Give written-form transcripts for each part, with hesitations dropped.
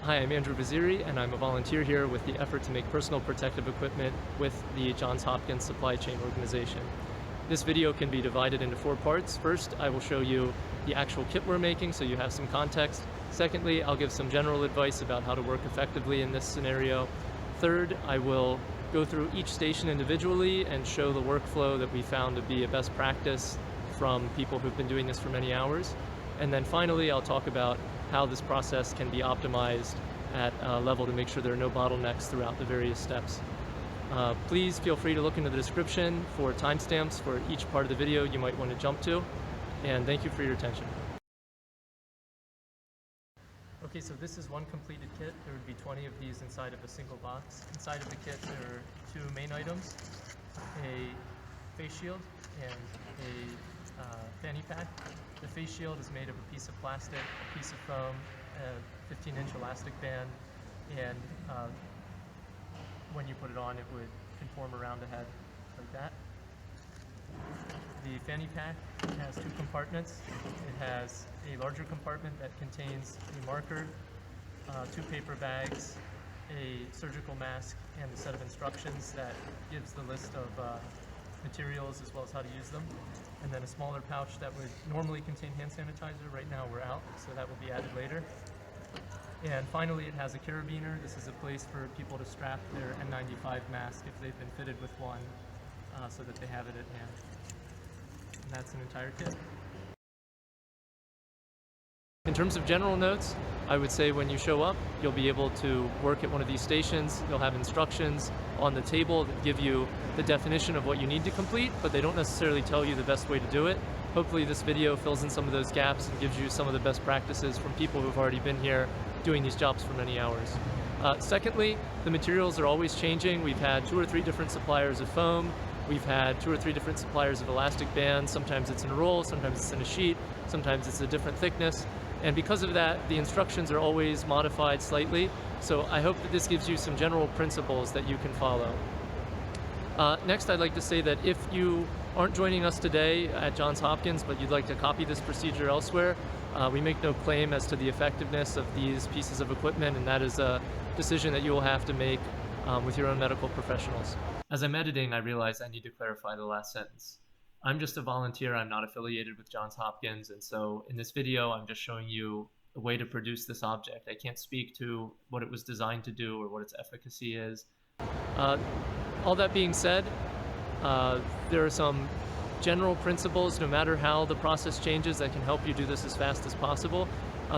Hi, I'm Andrew Vaziri, and I'm a volunteer here with the effort to make personal protective equipment with the Johns Hopkins Supply Chain Organization. This video can be divided into 4 parts. First, I will show you the actual kit we're making so you have some context. Secondly, I'll give some general advice about how to work effectively in this scenario. Third, I will go through each station individually and show the workflow that we found to be a best practice from people who've been doing this for many hours. And then finally, I'll talk about how this process can be optimized at a level to make sure there are no bottlenecks throughout the various steps. Please feel free to look into the description for timestamps for each part of the video you might want to jump to, and thank you for your attention. Okay, so this is one completed kit. There would be 20 of these inside of a single box. Inside of the kit there are 2 main items, a face shield and a fanny pack. The face shield is made of a piece of plastic, a piece of foam, a 15-inch elastic band, and when you put it on it would conform around the head like that. The fanny pack has 2 compartments. It has a larger compartment that contains a marker, 2 paper bags, a surgical mask, and a set of instructions that gives the list of materials as well as how to use them. And then a smaller pouch that would normally contain hand sanitizer. Right now we're out, so that will be added later. And finally, it has a carabiner. This is a place for people to strap their N95 mask if they've been fitted with one, so that they have it at hand. And that's an entire kit. In terms of general notes, I would say when you show up, you'll be able to work at one of these stations. You'll have instructions on the table that give you the definition of what you need to complete, but they don't necessarily tell you the best way to do it. Hopefully this video fills in some of those gaps and gives you some of the best practices from people who've already been here doing these jobs for many hours. Secondly, the materials are always changing. We've had 2 or 3 different suppliers of foam. We've had 2 or 3 different suppliers of elastic bands. Sometimes it's in a roll, sometimes it's in a sheet, sometimes it's a different thickness. And because of that, the instructions are always modified slightly. So I hope that this gives you some general principles that you can follow. Next, I'd like to say that if you aren't joining us today at Johns Hopkins, but you'd like to copy this procedure elsewhere, we make no claim as to the effectiveness of these pieces of equipment, and that is a decision that you will have to make with your own medical professionals. As I'm editing, I realize I need to clarify the last sentence. I'm just a volunteer. I'm not affiliated with Johns Hopkins, and so in this video, I'm just showing you a way to produce this object. I can't speak to what it was designed to do or what its efficacy is. All that being said, there are some general principles, no matter how the process changes, that can help you do this as fast as possible.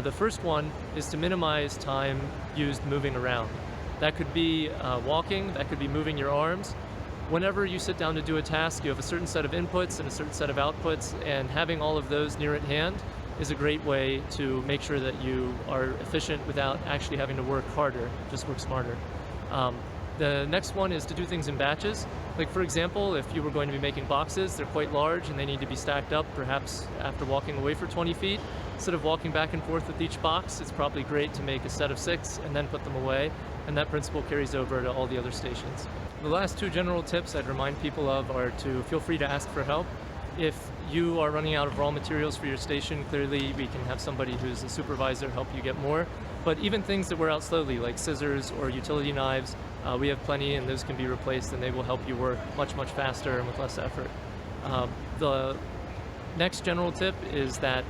The first one is to minimize time used moving around. That could be walking, that could be moving your arms. Whenever you sit down to do a task, you have a certain set of inputs and a certain set of outputs, and having all of those near at hand is a great way to make sure that you are efficient without actually having to work harder, just work smarter. The next one is to do things in batches. Like for example, if you were going to be making boxes, they're quite large and they need to be stacked up perhaps after walking away for 20 feet. Instead of walking back and forth with each box, it's probably great to make a set of 6 and then put them away, and that principle carries over to all the other stations. The last 2 general tips I'd remind people of are to feel free to ask for help. If you are running out of raw materials for your station, clearly we can have somebody who's a supervisor help you get more. But even things that wear out slowly, like scissors or utility knives, we have plenty, and those can be replaced, and they will help you work much, much faster and with less effort. The next general tip is that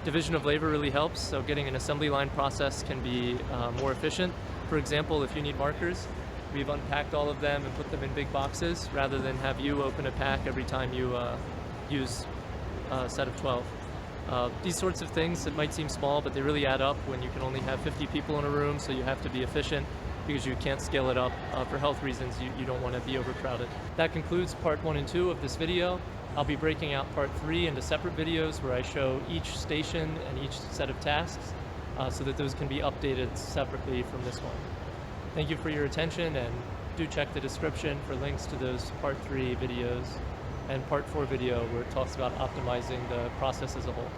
division of labor really helps, so getting an assembly line process can be more efficient. For example, if you need markers, we've unpacked all of them and put them in big boxes rather than have you open a pack every time you use a set of 12. These sorts of things that might seem small, but they really add up when you can only have 50 people in a room, so you have to be efficient because you can't scale it up. For health reasons, you don't want to be overcrowded. That concludes part 1 and 2 of this video. I'll be breaking out part 3 into separate videos where I show each station and each set of tasks so that those can be updated separately from this one. Thank you for your attention, and do check the description for links to those part 3 videos and part 4 video where it talks about optimizing the process as a whole.